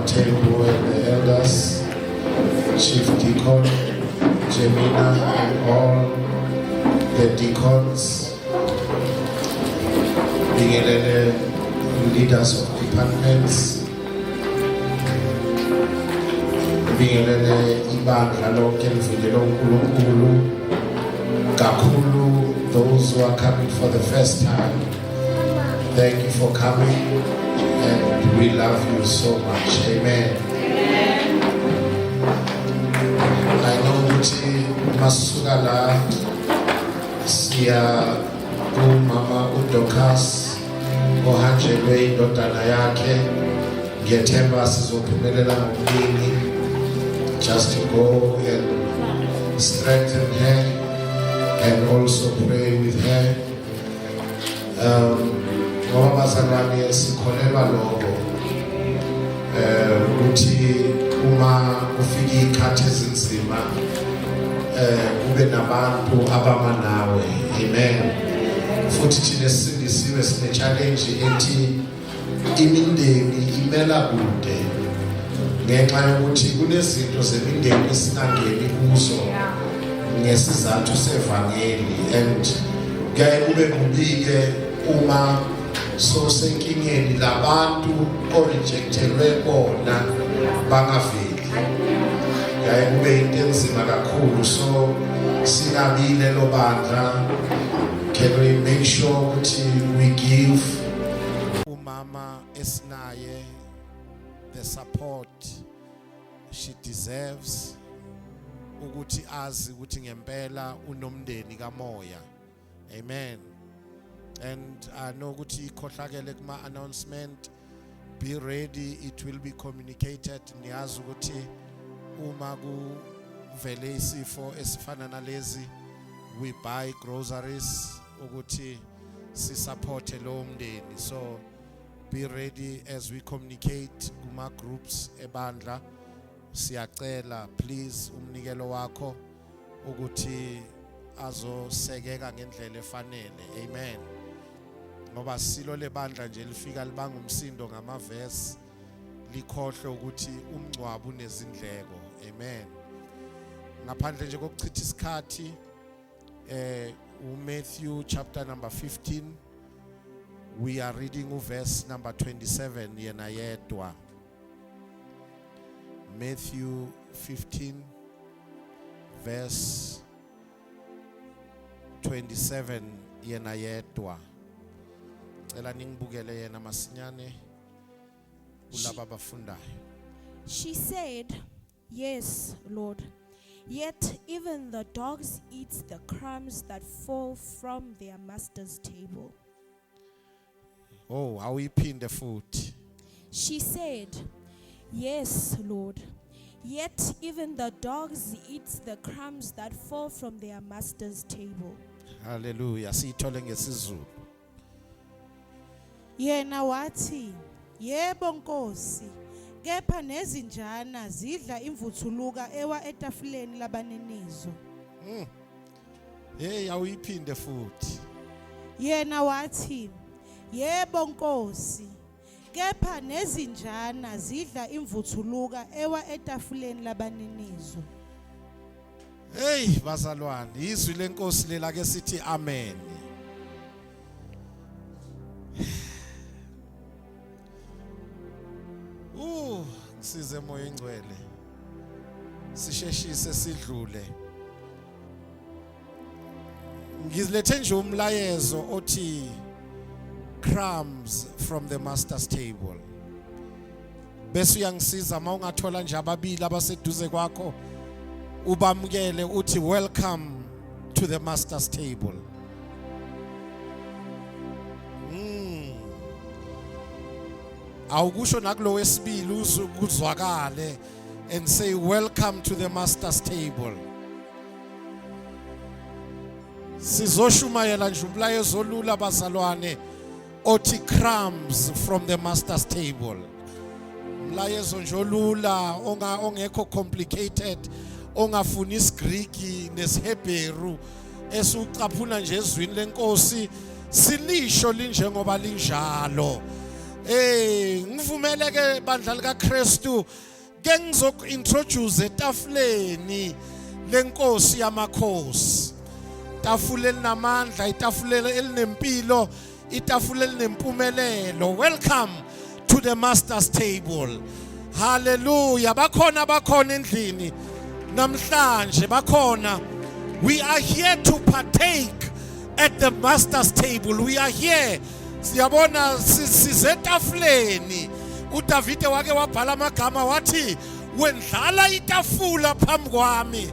Temple and the elders, Chief Deacon, Jemina, and all the deacons, the leaders of departments, ibandla lonke livulele uNkulunkulu kakhulu those who are coming for the first time. Thank you for coming and we love you so much. Amen. I know ukuthi masuka la siya kumama uDocas ohanjelwe indodana yakhe ngethemba sizophumelela ngokuningi. Just to go and strengthen her and also pray with her. Ngoba bazalwane sikholelwa lokho ukuthi uma ufika ikhathi ezinzima kube nabantu abama nawe. Amen. Futhi thina sindisiwe sine challenge ethi imindeni imela kude ngenxa yokuthi kunezinto zemindeni esingangeni kuzo ngesizathu sevangeli, and kuyaye kube kubike uma so senkingeni labantu orejectelwe bona bangaveli. Kuyaye kube into enzima kakhulu, so sinabile lo bandla. Can we make sure ukuthi we give umama esinaye the support she deserves, ukuthi azi ukuthi ngempela unomndeni kamoya. Amen. And I know ukuthi ikhohlakele kuma announcement, be ready, it will be communicated. Niyazi ukuthi uma kuvele isifo esifana nalezi, we buy groceries ukuthi si support lo mndeni. So be ready as we communicate kuma groups ebandla. Siyacela please umnikelo wakho ukuthi azosekeka ngendlela efanele. Amen. Ngoba silo lebandla nje lifika libanga umsindo ngamavesi likhohle ukuthi umncwabu unezindleko. Amen. Ngaphandle nje kokuchitha isikhathi Matthew chapter number 15, we are reading verse number 27 yena yedwa. Matthew 15 verse 27 yena yedwa. Cela ningibukele yena masinyane kulaba abafundayo. She said, "Yes, Lord. Yet even the dogs eat the crumbs that fall from their master's table." Oh, awuyiphinde futhi. She said, "Yes, Lord. Yet even the dogs eat the crumbs that fall from their master's table." Hallelujah. Siyithole ngesizulu. Yena wathi, "Yebo Nkosi, kepha nezinjana zidla imvuthuluka ewa etafuleni labaninizo." Hey, awuyiphinde futhi. Yena wathi, "Yebo Nkosi, kepha nezinjana zidla imvuthuluka ewa etafuleni labaninizo." Hey, bazalwane, izwi lenkosi lela ke sithi amen. Size moya engcwele. Sisheshise sidlule. Ngizilethe nje umlayezo othi crumbs from the master's table. Bese uyangisiza mawungathola nje ababili abaseduze kwakho ubamukele uthi welcome to the master's table. Awukusho nakulo wesibili uzwakale and say welcome to the master's table. Sizoshumayela nje umlayezo olula bazalwane othi crumbs from the master's table. Umlayezo nje olula ongekho complicated, ongafuni isiGreek nesiHebheru, esucaphuna nje ezwini lenkosi silisho linjengoba linjalo. ngivumele ke bandla lika Kristu ke ngizokuintroduce etafuleni lenkosi yamakhosi. Itafula elinamandla, itafula elinempilo, itafula elinempumelelo. Welcome to the master's table. Hallelujah. Bakhona endlini namhlanje bakhona. We are here to partake at the master's table. We are here. Siyabona sizetafuleni. uDavide wake wabhala amagama wathi wendlala itafula phambi kwami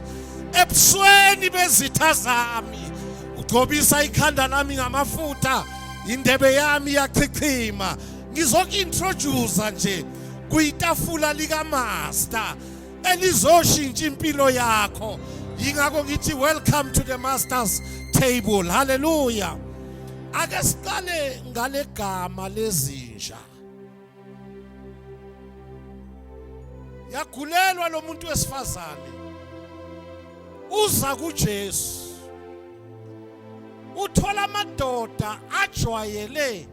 ebusweni bezitha zami, ugcobisa ikhanda lami ngamafutha, indebe yami yachichima. Ngizokuintroduce nje kuyitafula lika master elizoshintsha impilo yakho. Yingakho ngithi welcome to the master's table. Hallelujah. Ake siqale ngale gama lezinja. Yagulelwa lo muntu wesifazane uza kuJesu, uthola amadoda ajwayele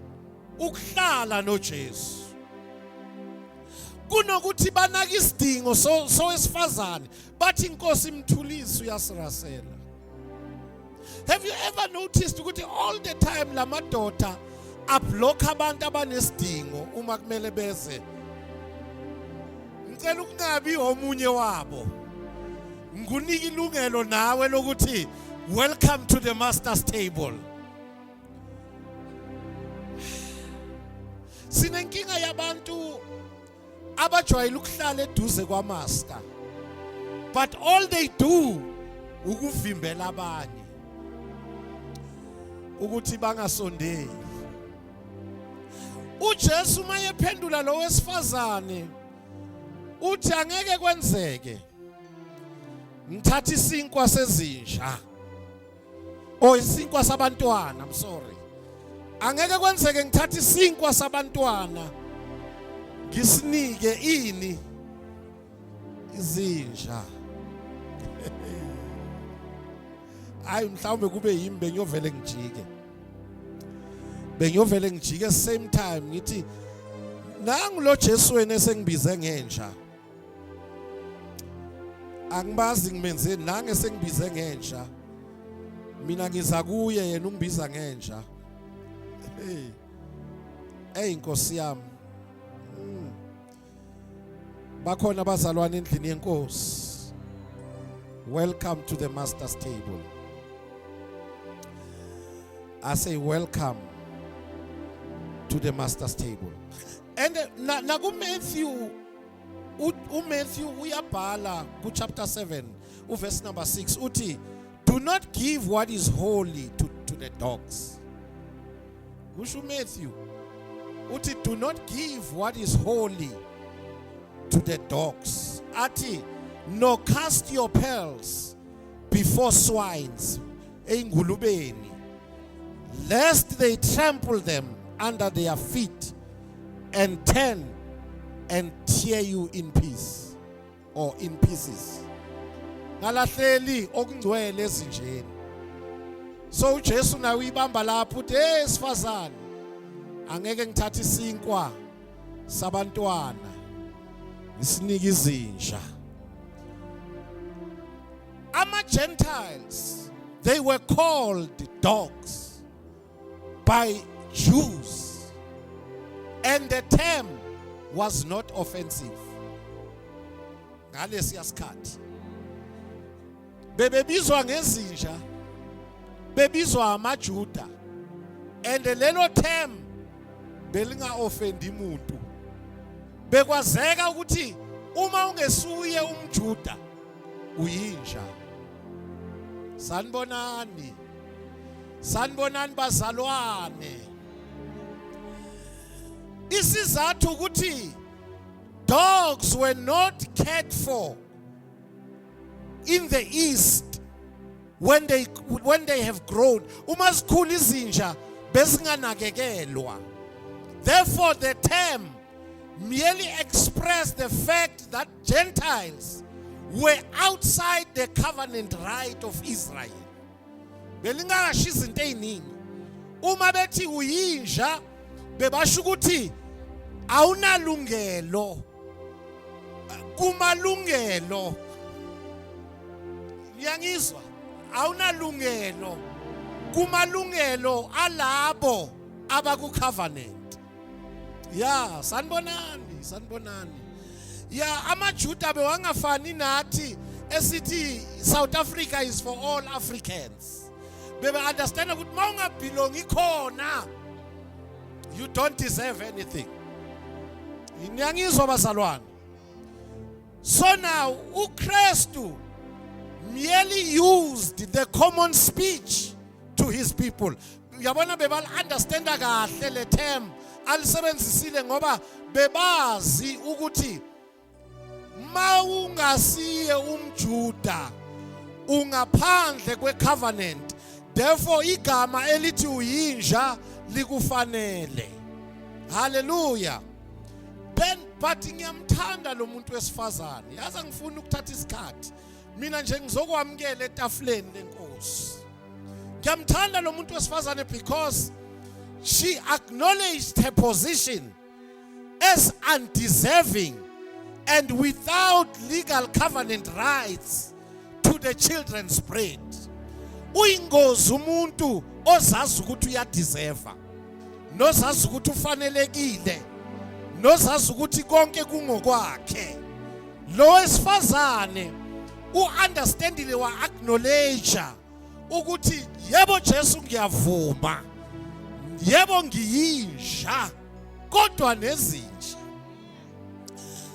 ukuhlala noJesu kunokuthi banaka isidingo sowesifazane bathi inkosi imthulisi uyasirasela. Have you ever noticed ukuthi all the time la madoda ablock abantu abanesidingo uma kumele beze? Ngicela ukungabi omunye wabo. Ngikunike ilungelo nawe lokuthi welcome to the master's table. Sinenkinga yabantu abajwayele ukuhlala eduze kwamaster, but all they do ukuvimbela abanye ukuthi bangasondeli. uJesu mayephendula lo wesifazane uthi angeke kwenzeke ngithatha isinkwa sezinja isinkwa sabantwana. I'm sorry, angeke kwenzeke ngithatha isinkwa sabantwana ngisinike ini izinja. Hayi mhlawumbe kube yimi bengiyovele ngijike same time ngithi nangu lo Jesu wena esengibize ngenja, angibazi ngimenzeni nange sengibize ngenja, mina ngiza kuye yena ungibiza ngenja. Inkosi yami. Bakhona abazalwane endlini yenkosi. Welcome to the master's table. I say welcome to the master's table. And naku Matthew uyabhala ku chapter 7 verse number 6 uthi do not give what is holy to the dogs. Kusho Matthew uthi do not give what is holy to the dogs. Ati no cast your pearls before swines, engulubeni, lest they trample them under their feet and turn and tear you in peace or in pieces. Ngalahleli okungcwele ezinjeni. So uJesu nawe uyibamba lapho uthi sifazane angeke ngithathe isinkwa sabantwana ngisinike izinja. Ama Gentiles, they were called dogs by Jews, and the term was not offensive. Ngalesi sikhathi bebizwa ngezinja, bebizwa amaJuda, and lelo term belinga offendi umuntu. Bekwazeka ukuthi uma ungesuye umJuda uyinja. Sanibonani bazalwane. Isizathu ukuthi dogs were not cared for in the East when they have grown. Uma zikhula izinja bezinganakekelwa. Therefore the term merely expressed the fact that Gentiles were outside the covenant right of Israel. Belingasho izinto eziningi. Uma bethi uyinja bebasho ukuthi awunalungelo kumalungelo. Yangizwa? Awunalungelo kumalungelo alabo abaku covenant. Ya, sanibonani. Ya, amaJuda bewangafani nathi esithi South Africa is for all Africans. Bebe understand ukuthi mawungabelongi khona, you don't deserve anything. Ngiyangizwa bazalwane. So now uKristu merely used the common speech to his people. Uyabona bebal understand kahle le term alisebenzisile ngoba bebazi ukuthi mawungasiye umJuda ungaphandle kwecovenant, therefore igama elithi uyinja likufanele. Hallelujah. But ngiyamthanda lo muntu wesifazane. Yazi ngifuna ukuthatha isikhathi mina nje ngizokwamukela etafuleni lenkosi. Ngiyamthanda lo muntu wesifazane because she acknowledged her position as undeserving and without legal covenant rights to the children's bread. Uyingozi umuntu ozazi ukuthi uyadeserve, nozazi ukuthi ufanelekile, nozazi ukuthi konke kungokwakhe. Lo wesifazane u-understandile wa-acknowledge ukuthi yebo Jesu ngiyavuma, yebo ngiyinja, kodwa nezinja.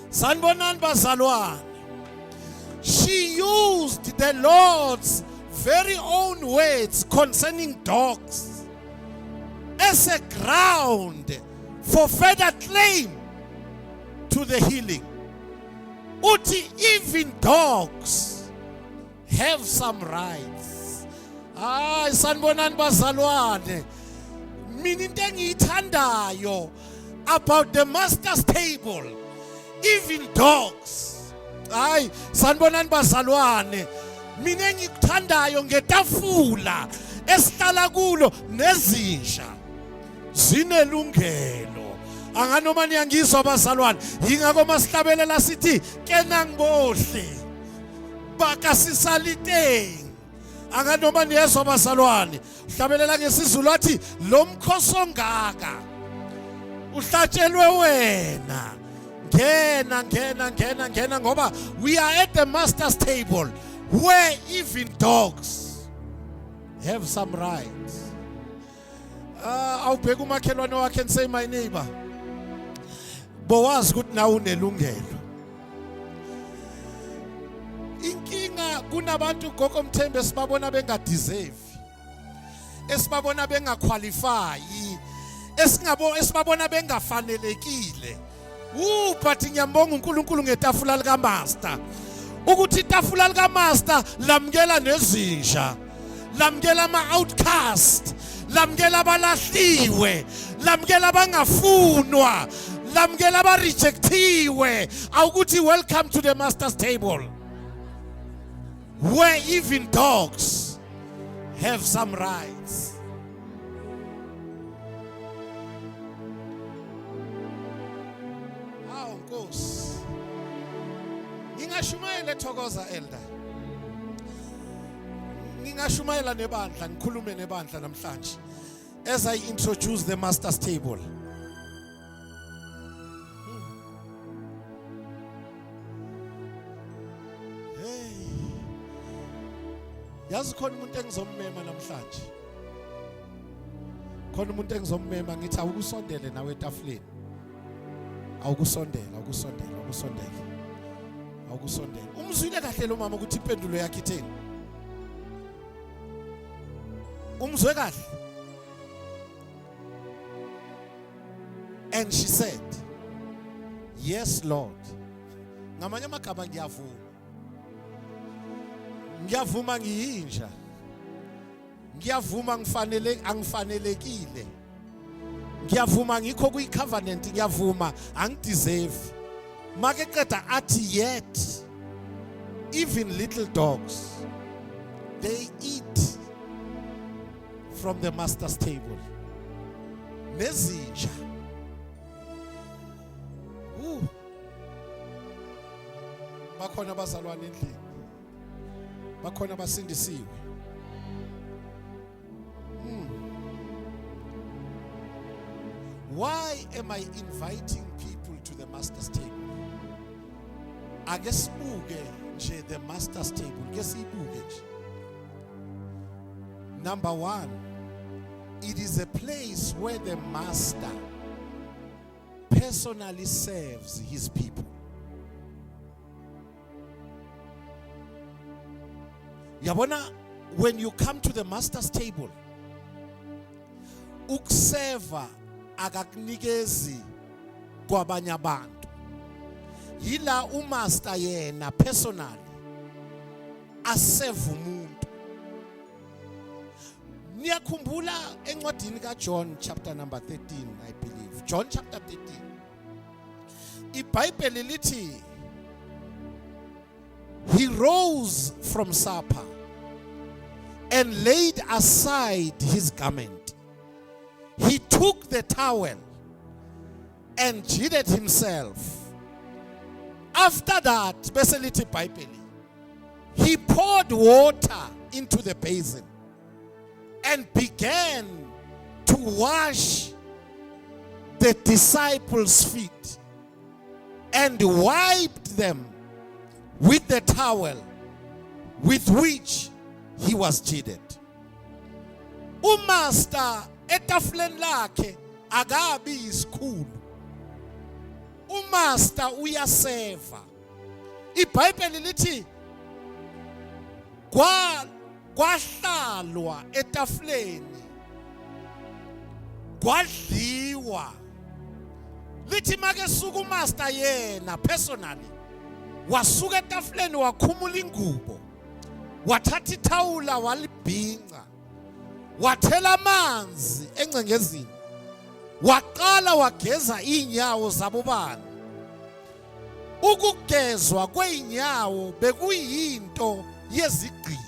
Sanibonani bazalwane. She used the Lord's very own words concerning dogs as a ground for further claim to the healing. Uthi even dogs have some rights. Sanibonani bazalwane. Mina into engiyithandayo about the master's table, even dogs. Sanibonani bazalwane. Mina engikuthandayo ngetafula esihlala kulo nezinja zinelungelo. Anganoma niyangizwa bazalwane, yingakho masihlabelela sithi kena ngibohle bakasisaliteng. Anganoma niyezwa bazalwane, hlabelela ngesizulu athi lo mkhosi ongaka uhlatshelwe wena. Ngena ngoba we are at the master's table where even dogs have some rights. Awubheka umakhelwane wakhe and say, my neighbor, bowazi ukuthi nawe unelungelo. Inkinga kunabantu gogo Mthembe esibabona bengadeserve, esibabona bengaqualify, esibabona bengafanelekile. But ngiyambonga uNkulunkulu ngetafula lika master ukuthi itafula lika master lamukela nezinja, lamukela ama-outcast, lamukela abalahliwe, lamukela abangafunwa, lamukela abarejectiwe. Awukuthi welcome to the master's table where even dogs have some rights. Nkosi, ngingashumayela ethokoza elder, ngingashumayela nebandla, ngikhulume nebandla namhlanje as I introduce the master's table. Hey, yazi khona umuntu engizommema namhlanje, khona umuntu engizommema ngithi awukusondele nawe etafuleni. Awukusondela. Umzwile kahle lo mama ukuthi impendulo yakhe itheni? Umzwe kahle. And she said, yes Lord. Ngamanye amagama ngiyavuma ngiyinja, ngiyavuma angifanelekile, ngiyavuma ngikho kuyi-covenant, ngiyavuma angideserve. Make qeda athi yet even little dogs they eat from the master's table. Nezinja Bakhona abazalwane endlini. Bakhona abasindisiwe. Why am I inviting people to the master's table? Ake sibuke nje the master's table. Ke sibuke nje. Number 1, it is a place where the master personally serves his people. Yabona, when you come to the master's table, ukuseva akakunikezi kwabanye abantu. Yila umaster yena personally aseva umuntu. Niyakhumbula encwadini kaJohn chapter number 13, I believe. John chapter 13. IBhayibheli lithi he rose from supper and laid aside his garment. He took the towel and girded himself. After that, bese lithi iBhayibheli, he poured water into the basin and began to wash the disciples' feet and wiped them with the towel with which he was girded. Umaster etafuleni lakhe akabi isikhulu. Umaster uyaseva. IBhayibheli lithi kwahlalwa etafuleni kwadliwa. Lithi make suka umaster yena personally wasuka etafuleni wakhumula ingubo, wathatha ithawula walibhinca, wathela amanzi encengezini, waqala wageza inyawo zabobani. Ukugezwa kweinyawo bekuyinto yezigqila.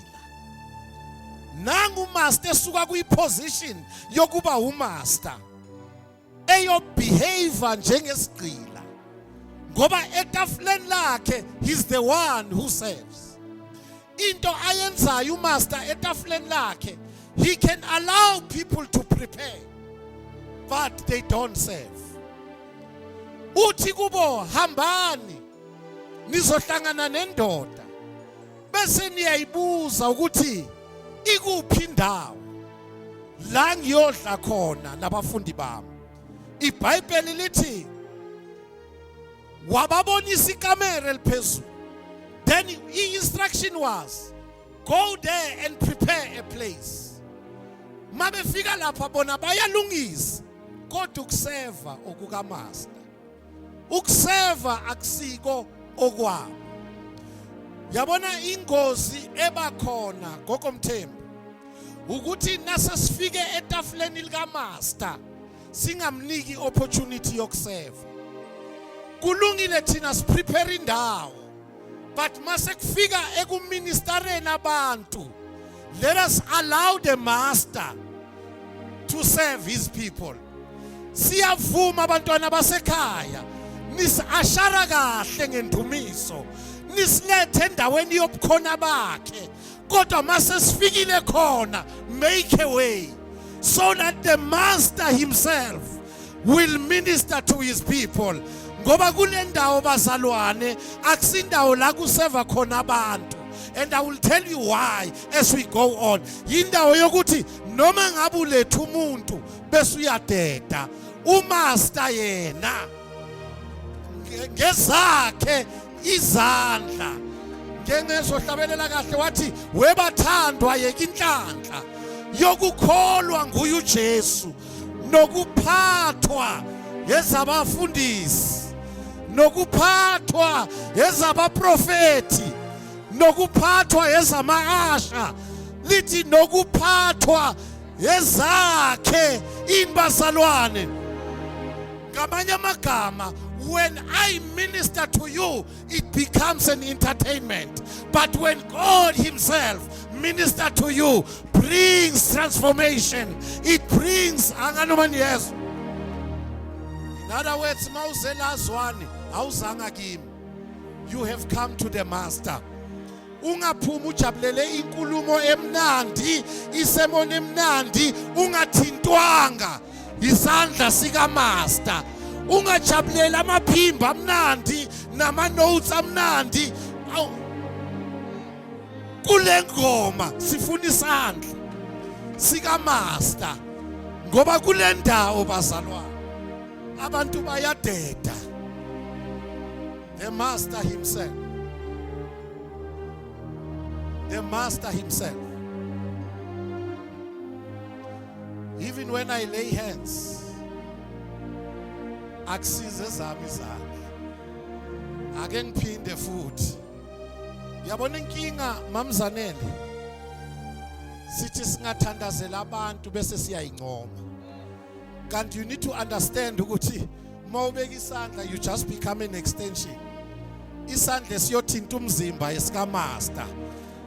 Nangu master esuka kuyiposition yokuba umaster eyobehave njengesigqila, ngoba etafuleni lakhe he's the one who serves. Into ayenzayo umaster etafuleni lakhe, he can allow people to prepare but they don't serve. Uthi kubo hambani nizohlangana nendoda bese niyayibuza ukuthi ikuphi indawo la ngiyodla khona nabafundi bami. IBhayibheli lithi wababonisa ikamera eliphezulu. Then the instruction was, go there and prepare a place. Mabefika lapha bona bayalungisa, kodwa ukuseva okukaMaster. Ukuseva akusiko okwabo. Yabona ingozi ebakhona ngokomthembu ukuthi nasesifike etafuleni likaMaster singamniki opportunity yokuseva. Kulungile thina siprepare indawo, but mase kufika ekuministereni abantu, let us allow the master to serve his people. Siyavuma abantwana basekhaya nisashara kahle ngendumiso, nislethe endaweni yobukhona bakhe, kodwa mase sifikile khona make a way so that the master himself will minister to his people. Ngoba kule ndawo bazalwane akusindawo la kuseva khona abantu. And I will tell you why as we go on. Yindawo yokuthi noma ngabe ulethe umuntu bese uyadeda, umaster yena ngezakhe izandla ngengezohlabelela kahle wathi webathandwa yeka inhlanhla yokukholwa nguye uJesu nokuphathwa ezabafundisi, nokuphathwa ezabaprofeti, nokuphathwa ezama-asha, lithi nokuphathwa ezakhe inbazalwane. Ngamanye amagama, when I minister to you, it becomes an entertainment. But when God himself minister to you, brings transformation. It brings, in other words, mawuzelazwane awuzanga kimi. You have come to the master. Ungaphuma ujabulele inkulumo emnandi, isemoni emnandi, ungathintwanga isandla sika master. Ungajabulela amaphimbo amnandi nama notes amnandi. Kule ngoma sifuna isandla sika master, ngoba kule ndawo bazalwane abantu bayadeda. The master himself. The master himself. Even when I lay hands, akusize zami izandla, ake ngiphinde futhi. Yabona inkinga mamzanele, sithi singathandazela abantu bese siyayincoma. Kanti you need to understand ukuthi mawubeka isandla you just become an extension. Isandla siyothinta umzimba esika master.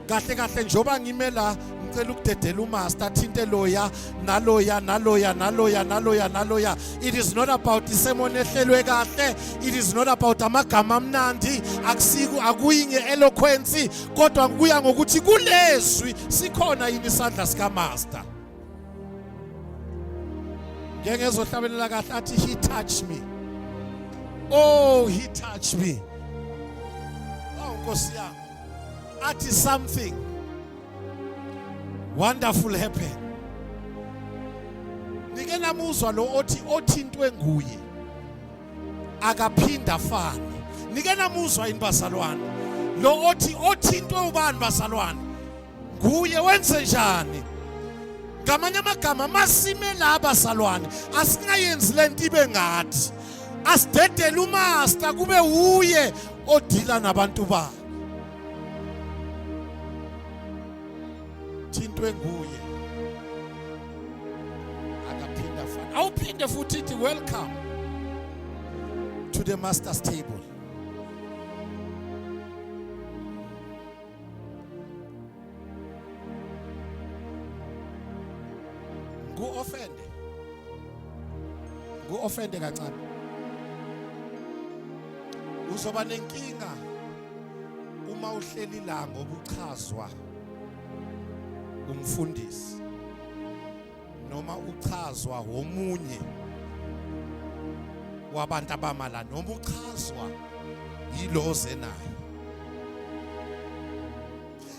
Kahle kahle njoba ngime la ngicela ukudedela umaster athinte loya naloya naloya naloya naloya naloya. It is not about isemoni ehlelwe kahle, it is not about amagama amnandi, akusiku akuyi ngeeloquence, kodwa kuya ngokuthi kulezwi sikhona yini isandla sika master. Ngeke ezohlabelela kahle athi he touched me. Oh, he touched me. Oh Nkosi yami. Athi something wonderful happened. Nike namuzwa lo othintwe nguye akaphinda fane. Nike namuzwa yini bazalwane lo othintwe ubani bazalwane nguye wenze njani. Ngamanye amagama masime la bazalwane asingayenzi lento ibe ngathi asidedele umaster kube uye odila nabantu ba. Thintwe nguye akaphinda fana. Awuphinde futhi ithi welcome to the master's table. Ngu-offende kancane. Uzoba nenkinga uma uhleli la ngoba uchazwa umfundisi noma uchazwa omunye wabantu abamala noma uchazwa yiloze naye.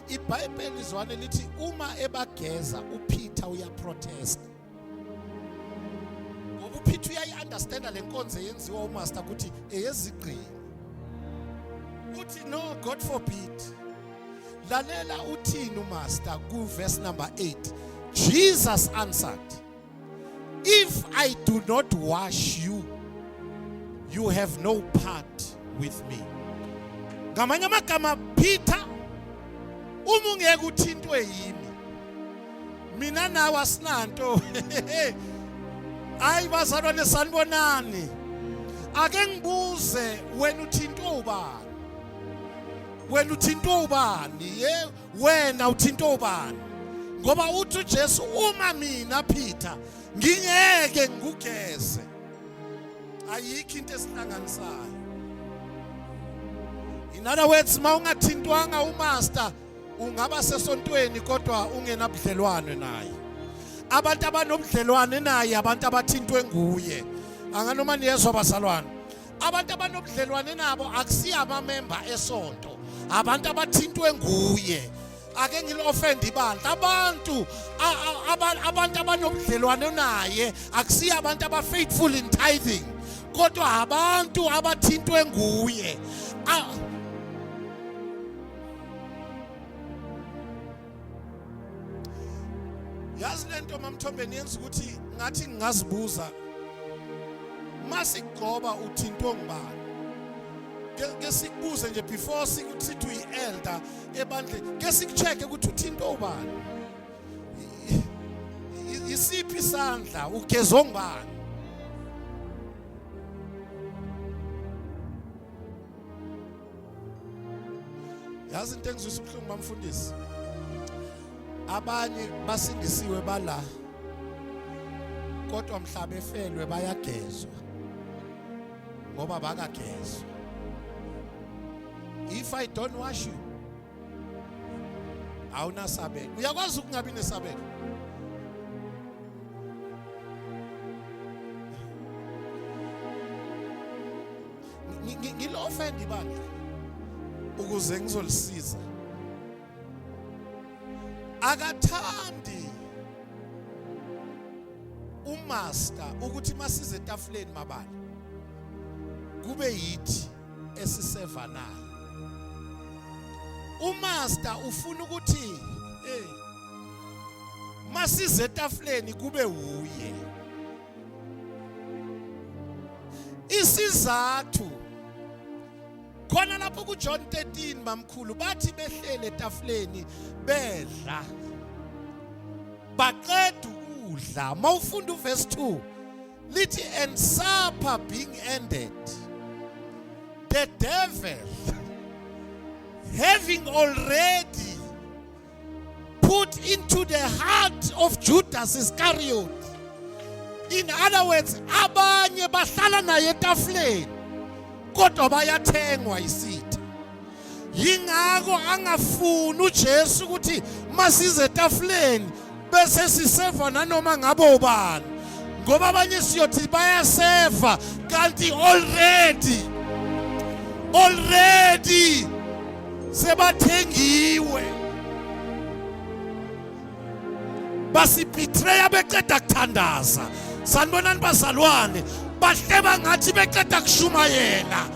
iBhayibheli izwane lithi uma ebageza uPeter uyaprotest. Ngoba uPeter uyayi-understanda le nkonzo yenziwa umaster ukuthi eyezigqini. Uthi no, God forbid. Lalela uthini umaster ku verse number 8. Jesus answered, if I do not wash you, you have no part with me. Ngamanye amagama Peter, uma ungeke uthintwe yimi, mina nawe asinanto. Hayi bazalwane sanibonani. Ake ngibuze wena uthintwe ubani? Wena uthintwe ubani? Wena uthintwe ubani? Ngoba uthi uJesu uma mina Peter ngingeke ngikugeze. Ayikho into esihlanganisayo. In other words, mawungathintwanga umaster ungaba sesontweni kodwa ungenabudlelwane naye. Abantu abanobudlelwane naye abantu abathintwe nguye. Anganoma niyezwa bazalwane. Abantu abanobudlelwane nabo akusiya abamember esonto. Abantu abathintwe nguye. Ake ngilo-offend ibandla. Abantu abanobudlelwane naye akusiya abantu aba-faithful in tithing, kodwa abantu abathintwe nguye. Yazi lento mamthombeni yenza ukuthi ngathi ngingazibuza masigcoba uthintwe ngubani. Ke sikubuze nje before sithi uyi-elder ebandleni, ke sikucheke ukuthi uthintwe ubani. Isiphi isandla ugezwe ngubani? Yazi into engizwisa ubuhlungu bamfundisi, abanye basindisiwe bala kodwa mhlaba efelwe bayagezwa ngoba bakagezwa. If I don't wash you, awunasabelo. Uyakwazi ukungabi nesabelo? Ngilo offend ibandla ukuze ngizolisiza. Akathandi umaster ukuthi masize etafuleni mabala kube yithi esisevanayo. Umaster ufuna ukuthi masize etafuleni kube uye. Isizathu khona lapho ku John 13 mamkhulu bathi behlele etafuleni bedla baqeda ukudla. Mawufunda uverse 2 lithi and supper being ended, the devil having already put into the heart of Judas Iscariot. In other words, abanye bahlala naye etafuleni kodwa bayathengwa isitha. Yingakho angafuni uJesu ukuthi masize etafuleni bese siseva nanoma ngabe ubani, ngoba abanye siyothi bayaseva kanti already sebathengiwe. Basibetray beqeda kuthandaza. Sanibonani bazalwane, bahleba ngathi beqeda kushumayela.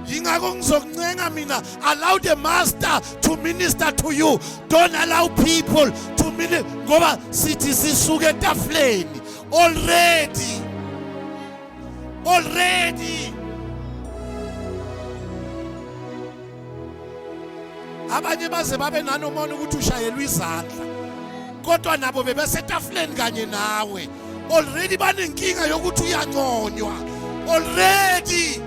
Yingakho ngizokuncenga mina, allow the master to minister to you. Don't allow people to minister, ngoba sithi sisuke etafuleni already. Abanye baze babe nanomona ukuthi ushayelwa izandla kodwa nabo bebesetafuleni kanye nawe. Already banenkinga yokuthi uyanconywa already.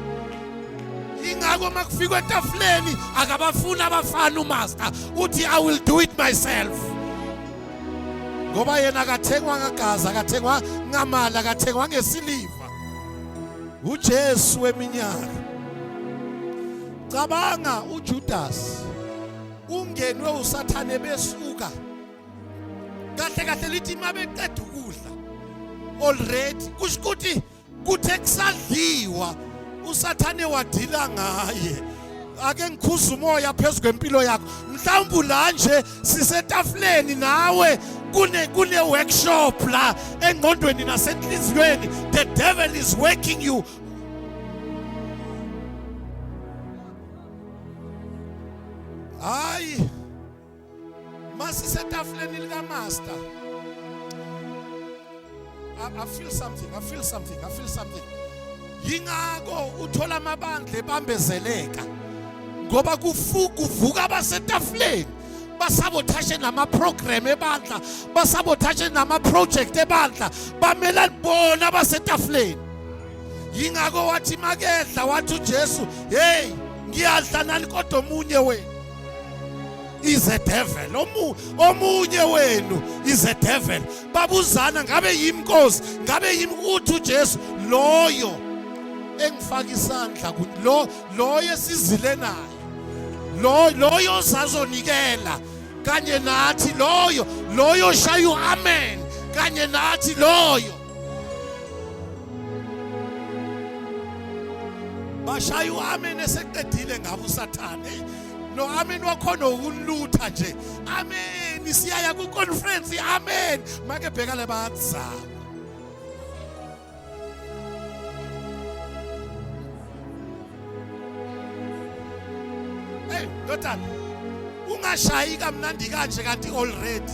Ingakho makufika etafuleni akabafuni abafana umaster uthi I will do it myself, ngoba yena akathengwa ngagazi, akathengwa ngamali, akathengwa ngesiliva. uJesu weminyaka. Cabanga uJudas ungenwe usathane besuka kahle lithi mabeqeda ukudla already kusho ukuthi kuthe kusadliwa usathane wadila ngaye. Ake ngikhuza umoya phezulu kwempilo yakho. Mhlawumbe la nje sisetafuleni nawe kune workshop la engqondweni nasenhliziyweni. The devil is working you. Hayi masisetafuleni lika master. I feel something. Yingakho uthola amabandla ebambezeleka ngoba kuvuka abasetafuleni basabotage nama program ebandla, basabotage nama project ebandla, bamela bona abasetafuleni. Yingakho wathi makedla wathi uJesu, hey ngiyadla nani kodwa omunye wenu is a devil. Omunye wenu is a devil. Babuzana ngabe yimkosi, ngabe uthi uJesu loyo engifaka isandla loyo esizile naye, loyo sazonikela kanye nathi, loyo shayu amen kanye nathi, loyo bashayu amen eseqedile ngabo usathane. No amen wakhona ukunlutha nje. Amen siyaya ku conference. Amen make bheka le bazama. Hey ndodana, ungashayi kamnandi kanje kanti already.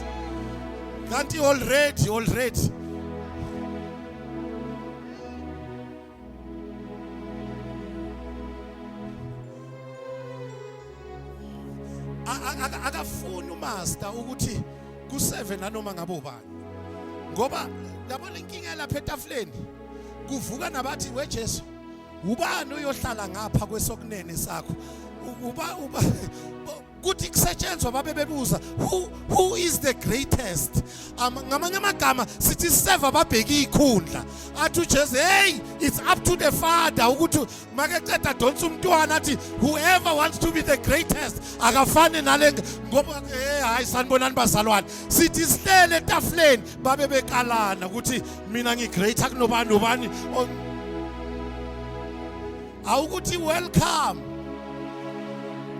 Akafuni umaster ukuthi ku7 nanoma ngabe ubani, ngoba yabona inkinga lapha etafuleni kuvuka nabathi weJesu ubani uyohlala ngapha kwesokunene sakho, kuthi kusetshenzwa babe bebuza who is the greatest. Ngamanye amagama sithi serve ababheki ikhundla athi uJesu hey it's up to the Father ukuthi makeceda donsa umntwana athi whoever wants to be the greatest akafane nale ngoba hayi sanibonani bazalwane sithi sihlele etafuleni babe bekalana ukuthi mina ngigreater kunobani nobani awukuthi welcome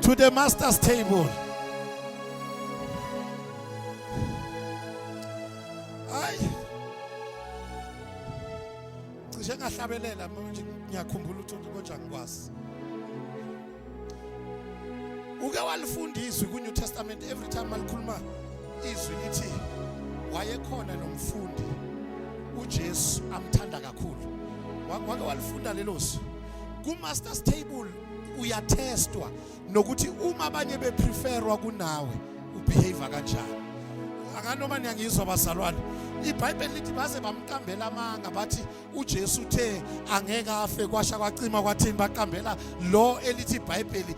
to the master's table. Ay. Cishe ngahlabelela manje ngiyakhumbula ukuthi konje ngikwazi. Uke walifundiswa ku New Testament every time malikhuluma izwi lithi wayekhona nomfundi uJesu amthanda kakhulu. Wake walifunda lelo zwi. Ku master's table uyatestwa nokuthi uma abanye bepreferwa kunawe ubehave kanjani. Akanoma niyangizwa bazalwane iBhayibheli lithi baze bamqambela amanga bathi uJesu uthe angeke afe kwasha kwacima kwathini baqambela lo elithi iBhayibheli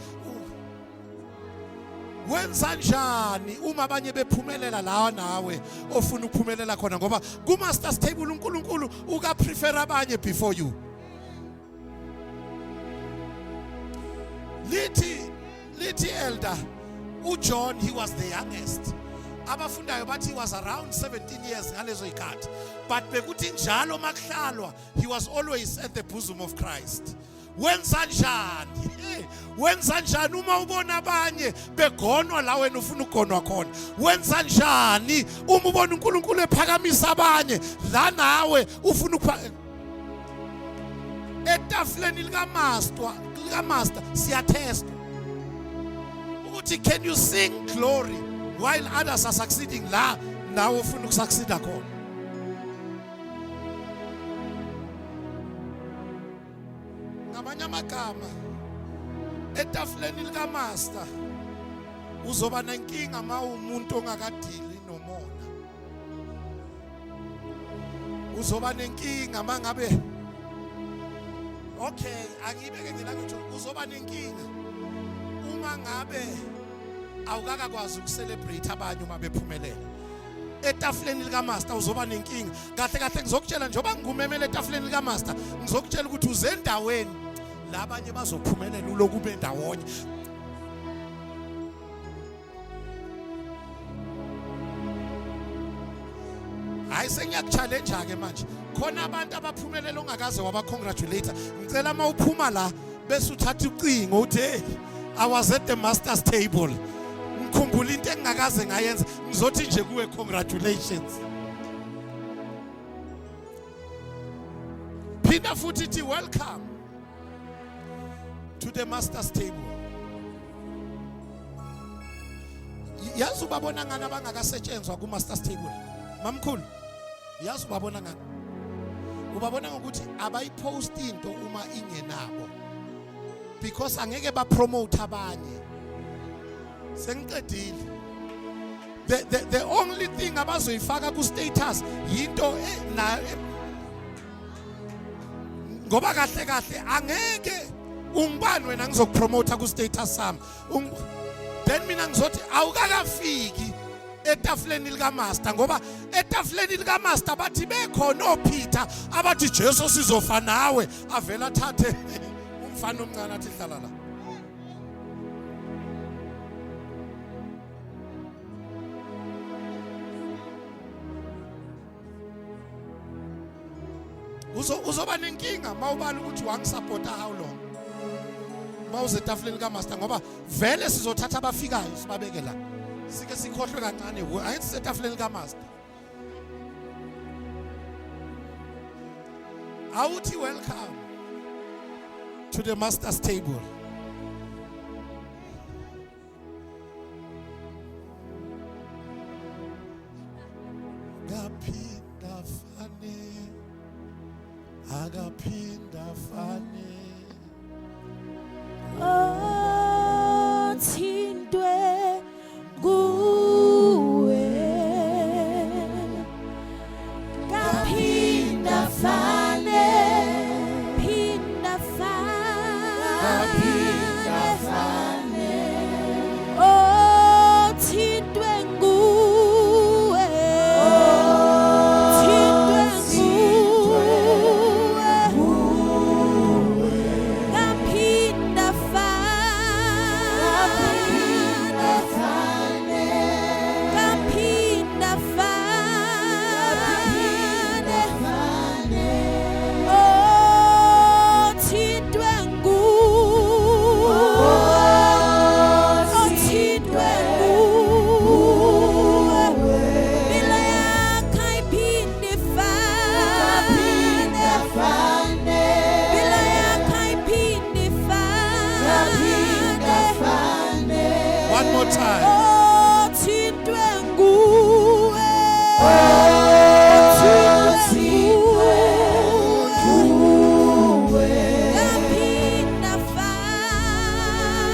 wenza njani uma abanye bephumelela la nawe ofuna ukuphumelela khona ngoba ku master's table uNkulunkulu uka prefer abanye before you. Lithi elder uJohn he was the youngest. Abafundayo bathi he was around 17 years ngalezo ikhathi but bekuthi njalo makuhlalwa he was always at the bosom of Christ. Wenza njani uma ubona abanye begonwa la wena ufuna ugonwa khona. Wenza njani uma ubona uNkulunkulu ephakamisa abanye la nawe ufuna etafuleni likaMaster siyatesta ukuthi can you sing glory while others are succeeding la nawe ufuna ukusucceeda khona. Ngamanye amagama etafuleni likaMaster uzoba nenkinga uma umuntu ongakadili nomona. Uzoba nenkinga mangabe okay akibeke ngilakuthi uzoba nenkinga uma ngabe awukakakwazi ukucelebrate abanye uma bephumelela. Etafuleni likaMaster uzoba nenkinga. Kahle ngizokutshela njengoba ngumemele etafuleni likaMaster ngizokutshela ukuthi uze endaweni la abanye bazophumelela uloku bendawonye. Hayi sengiyakuchallenge ke manje. Khona abantu abaphumelela ongakaze waba congratulate. Ngicela uma uphuma la bese uthatha ucingo uthi hey I was at the master's table. Ngikhumbula into engakaze ngayenza ngizothi nje kuwe congratulations. Phinda futhi ithi welcome to the master's table. Yazi ubabona ngani abangakasetshenzwa ku master's table? Mamkhulu. Yazi ubabona ngani? Ubabona ngokuthi abayipost into uma ingenabo because angeke ba promote abanye. Sengiqedile. The only thing abazoyifaka ku status yinto na ngoba kahle angeke ungibani wena ngizokupromote ku status sami. Then mina ngizothi awukakafiki etafuleni likaMaster ngoba etafuleni likaMaster bathi bekhona oPeter abathi Jesu sizofa nawe avela thathe umfana omncane athi hlala la. Uzoba nenkinga mawubala ukuthi wangisupport how long mawuze etafuleni likaMaster ngoba vele sizothatha abafikayo sibabeke la sike sikhohlwe kancane ayithi etafuleni likaMaster awuthi welcome to the master's table. Agapinda fane Thindwe kuwe Gapinda fane Pinda fane One more time. Othintwe nguwe.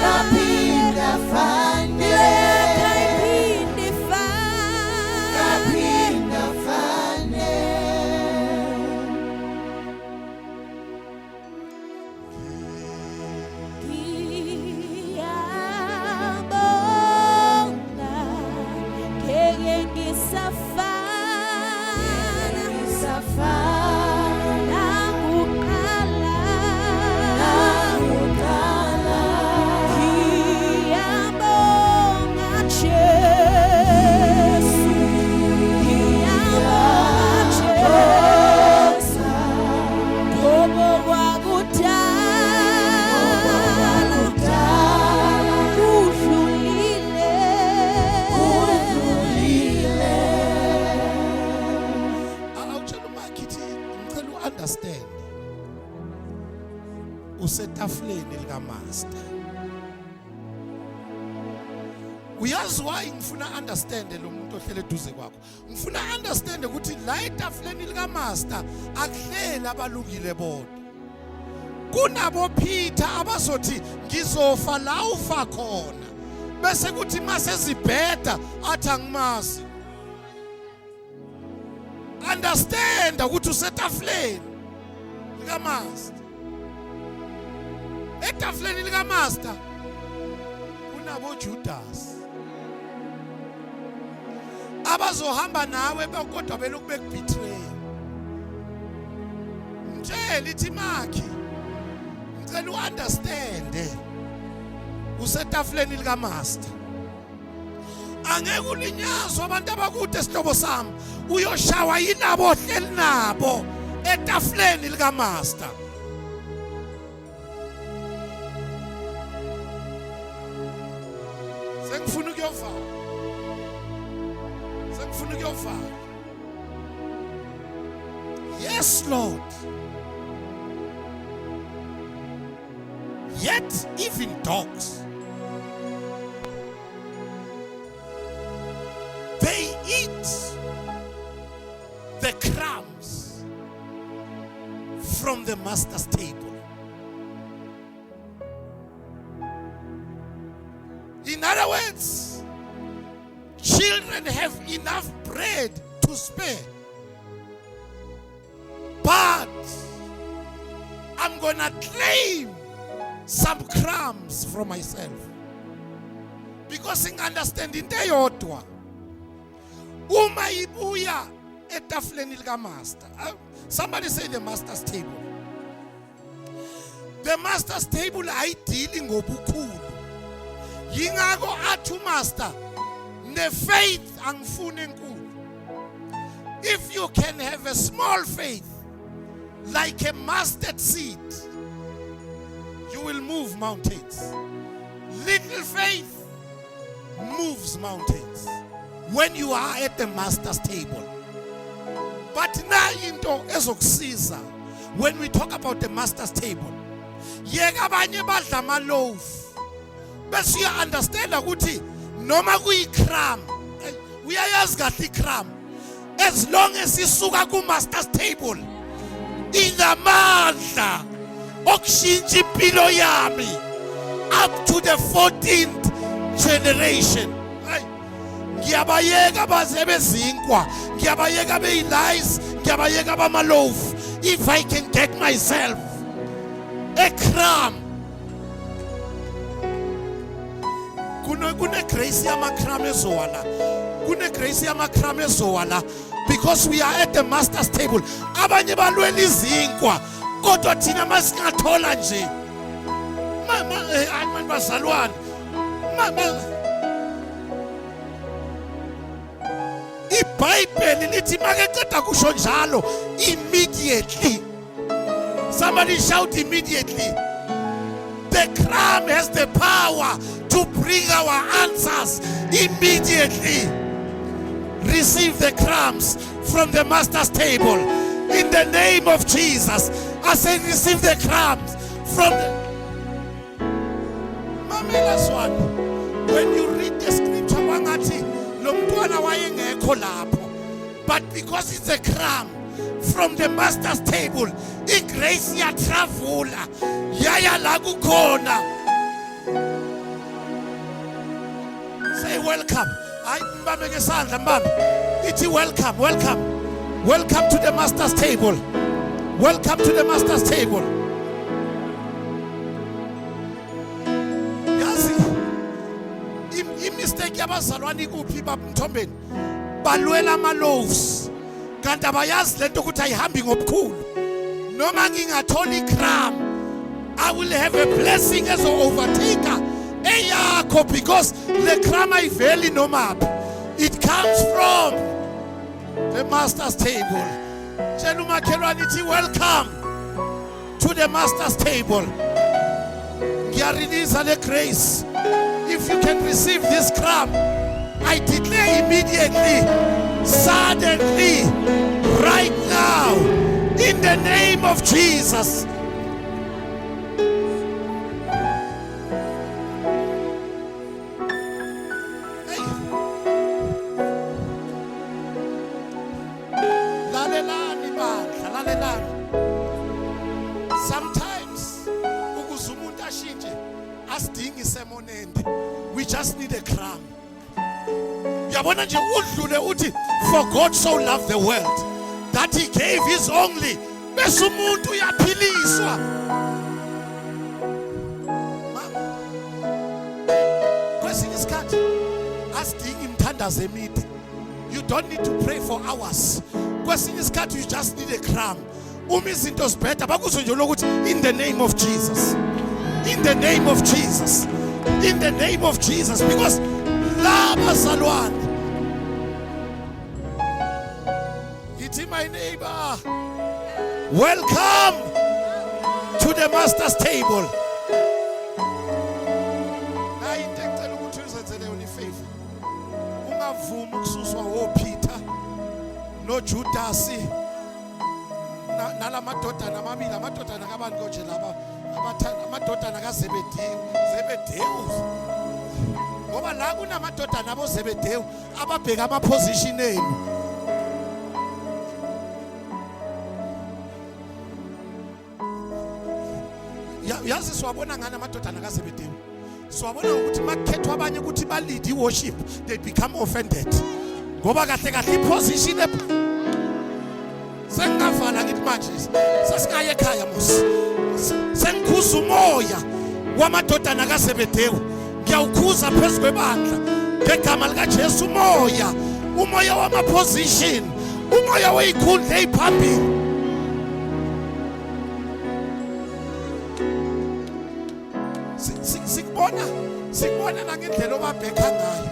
Kapinda fane. Understand usetafuleni likaMaster. Uyazi why ngifuna understand lo muntu ohlele eduze kwakho. Ngifuna understand ukuthi la etafuleni likaMaster akuhleli abalungile bodwa. Kunabo Peter abazothi ngizofa la ufa khona. Bese kuthi mase zibheda athi angimazi. Understand ukuthi usetafuleni likaMaster. Etafuleni likaMaster kunabo Judas abazohamba nawe kodwa belokhu bekubetray. Mtshela ithi makhi ngicela uunderstand usetafuleni likaMaster. Angeke ulinyazwe abantu abakude esihlobo sami uyoshawa yinabo ohleli nabo etafuleni likaMaster. Sengifuna ukuyovala. Sengifuna ukuyovala. Yes, Lord. Yet even dogs, they eat the crumbs from the master's table. In other words, children have enough bread to spare, but I'm gonna claim some crumbs for myself because I understand into eyodwa. Uma ibuya etafuleni likaMaster. Somebody say the master's table. The master's table ayidili ngobukhulu. Yingako athi uMaster ne faith angifuni enkulu. If you can have a small faith like a mustard seed, you will move mountains. Little faith moves mountains when you are at the master's table. But na into ezokusiza when we talk about the master's table. Yeka abanye badla amaloaf. Bese uya understand ukuthi noma kuyikhram uyayazi kahle ikhram as long as isuka ku master's table inamandla okushintsha impilo yami up to the 14th generation. Ngiyabayeka baze bezinkwa, ngiyabayeka beyilies, ngiyabayeka bamaloaf if I can get myself a crumb. Kune grace yamakram ezowala. Kune grace yamakram ezowala because we are at the master's table. Abanye balwela izinkwa kodwa thina masingathola nje. Mama bazalwane. Mama iBhayibheli lithi makeceda kusho njalo immediately. Somebody shout immediately. The crumb has the power to bring our answers immediately. Receive the crumbs from the master's table in the name of Jesus. I said receive the crumbs from the Mamela Swan. When you read the scripture, wangathi lo mntwana wayengekho lapho, but because it's a crumb from the master's table, igrace iyatravula yaya la kukhona. Say welcome. Hayi mbambe ngesandla mbambe. Ithi welcome, welcome. Welcome to the master's table. Welcome to the master's table. Yazi imistake yabazalwane kuphi bamthombeni? Balwela ama loaves. Kanti abayazi lento ukuthi ayihambi ngobukhulu. Noma ngingathola ikram, I will have a blessing as overtaker eyakho, because le kram ayiveli noma. It comes from the master's table. Tshela umakhelwane ithi welcome to the master's table. Ngiyarelease le grace. If you can receive this crumb, I declare immediately, suddenly, right now, in the name of Jesus. Hey. Lalelani bandla, lalelani. Sometimes ukuzumuntu ashintshe asidingi semonende. We just need a crumb. Yabona nje udlule uthi, for God so loved the world that he gave his only. Bese umuntu uyaphiliswa. Mama, kwesinye isikhathi asidingi imthandazo emide. You don't need to pray for hours. Kwesinye isikhathi you just need a crumb. Uma izinto zibheda bakuzwe nje lokuthi in the name of Jesus. In the name of Jesus. In the name of Jesus. Because laba salwane. It's my neighbor. Welcome to the master's table. Hayi into engicela ukuthi uzenzele yona ifavor. Ungavumi ukususwa woPeter noJudas nalamadodana amabili, amadodana kaBani konje laba amadodana kaZebedewu. Ngoba la kunamadodana aboZebedewu ababheka ama position enu. Yazi siwabona ngani amadodana kaZebedewu? Siwabona ukuthi makukhethwa abanye ukuthi ba lead worship, they become offended. Ngoba kahle kahle iposition sengavala ngithi manje sasikaye ekhaya musi. Sengikhuza umoya wamadodana kaZebedewu. Ngiyawukhuza phezulu kwebandla ngegama lika Jesu, umoya wama position, umoya weyikhundla eziphambili. Sikubona nangendlela obabheka ngayo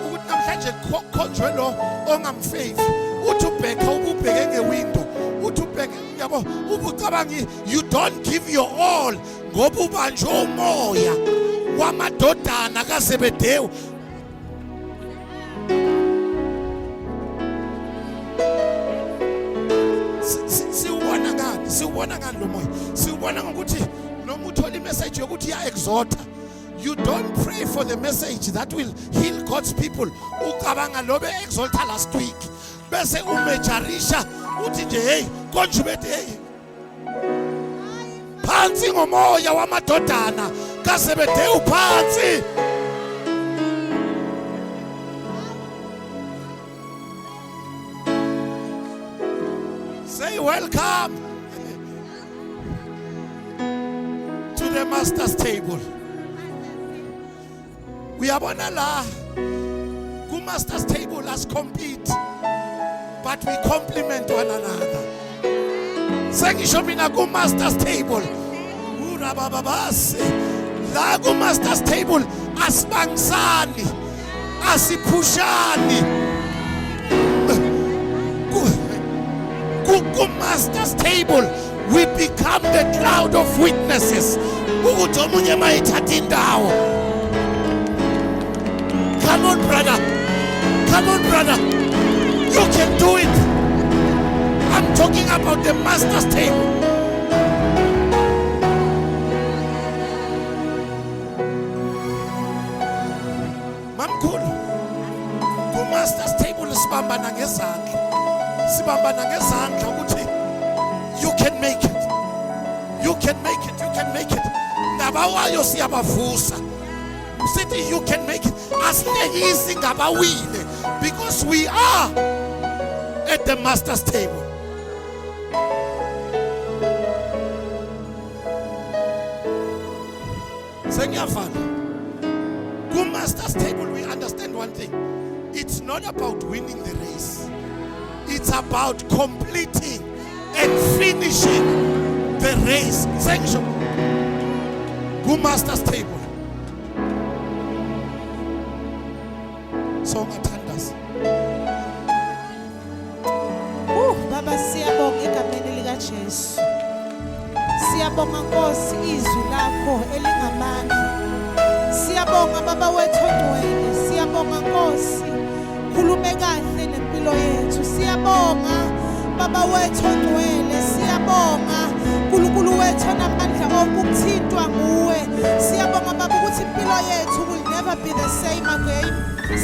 ukuthi namhlanje kukhonjwe lo ongamfaith. Uthi ubheka ububheke ngewindow, uthi ubheke yabo ubucabangi you don't give your all ngoba ubanjwe umoya wamadodana kaZebedewu. Siubona ngani lo moya? Siubona ngokuthi noma uthola imessage yokuthi ya exhorta, you don't pray for the message that will heal God's people. Ucabanga lobe exalta last week bese umejarisha uthi nje hey konje bethe hey phansi ngomoya wamadodana kaZebedewu phansi. Say welcome to the master's table. Uyabona la ku master's table as compete, but we complement one another. Sengisho mina ku master's table urabababase la ku master's table asibangisani, asiphushani. Ku master's table we become the cloud of witnesses. Ukuthi omunye mayithatha indawo. Come on, brother. Come on, brother. You can do it. I'm talking about the master's table. Mamkhulu, ku-master's table sibambana ngezandla. Sibambana ngezandla ukuthi you can make it. You can make it. You can make it. Nabawayo siyabavusa. Sithi you can make it. Asihlekisi ngabawile because we are at the master's table. Sengiyafana. Ku-master's table we understand one thing. It's not about winning the race. It's about completing and finishing the race. Sanction. Ku-master's table. So ngathandaza. Baba siyabonga egameni lika Jesu. Siyabonga Nkosi izwi lakho elingamandla. Siyabonga Baba wethu ongcwele. Siyabonga Nkosi khulume kahle nempilo yethu. Siyabonga Baba wethu ongcwele. Siyabonga uNkulunkulu wethu onamandla okuthintwa nguwe. Siyabonga Baba ukuthi impilo yethu will never be the same again.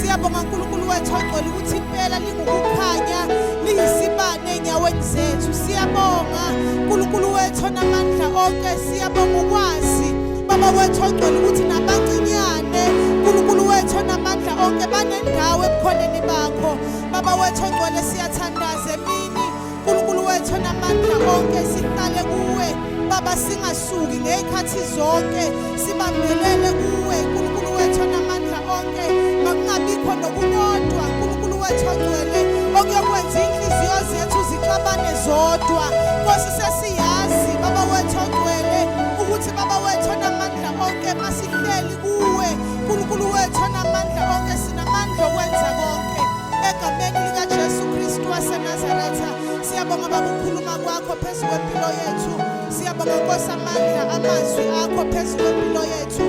Siyabonga uNkulunkulu wethu ongcwele ukuthi impela lingukukhanya liyisibane enyaweni zethu. Siyabonga uNkulunkulu wethu onamandla onke. Siyabonga ukwazi Baba wethu ongcwele ukuthi nabancinyane uNkulunkulu wethu onamandla onke banendawo ebukhoneni bakho. Baba wethu ongcwele siyathandaza emini uNkulunkulu wethu onamandla onke sihlale kuwe Baba singasuki ngezikhathi zonke sibambelele kuwe uNkulunkulu wethu onamandla onke makungabikho nokukodwa uNkulunkulu wethu ongcwele okuyokwenza inhliziyo zethu zixabane zodwa. Nkosi sesiyazi Baba wethu ongcwele ukuthi Baba wethu onamandla onke masihleli kuwe uNkulunkulu wethu onamandla onke sinamandla okwenza konke egameni lika Jesu Kristu waseNazaretha. Siyabonga Baba ukukhuluma kwakho phezulu kwempilo yethu. Siyabonga Nkosi amandla amazwi akho phezulu kwempilo yethu.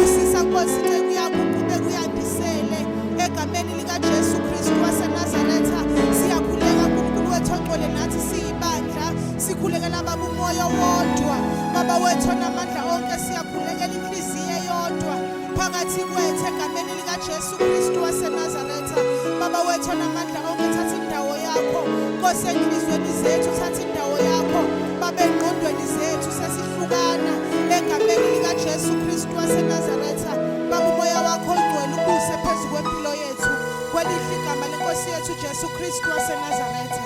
Usisa Nkosi icebo yakho kube kuyandisele egameni lika Jesu Kristu waseNazaretha. Siyakhuleka uNkulunkulu wethu ongcwele nathi siyibandla sikhulekela Baba umoya wodwa. Baba wethu onamandla onke siyakhulekela inhliziyo eyodwa phakathi kwethu egameni lika Jesu Kristu waseNazaretha. Baba wethu onamandla onke thatha indawo yakho Nkosi enhlizweni zethu, thatha indawo yakho Baba engqondweni zethu sesihlukana egameni lika Jesu Kristu waseNazaretha. Baba umoya wakho ongcwele ubuse phezulu kwempilo yethu kwelihle igama lenkosi yethu Jesu Kristu waseNazaretha.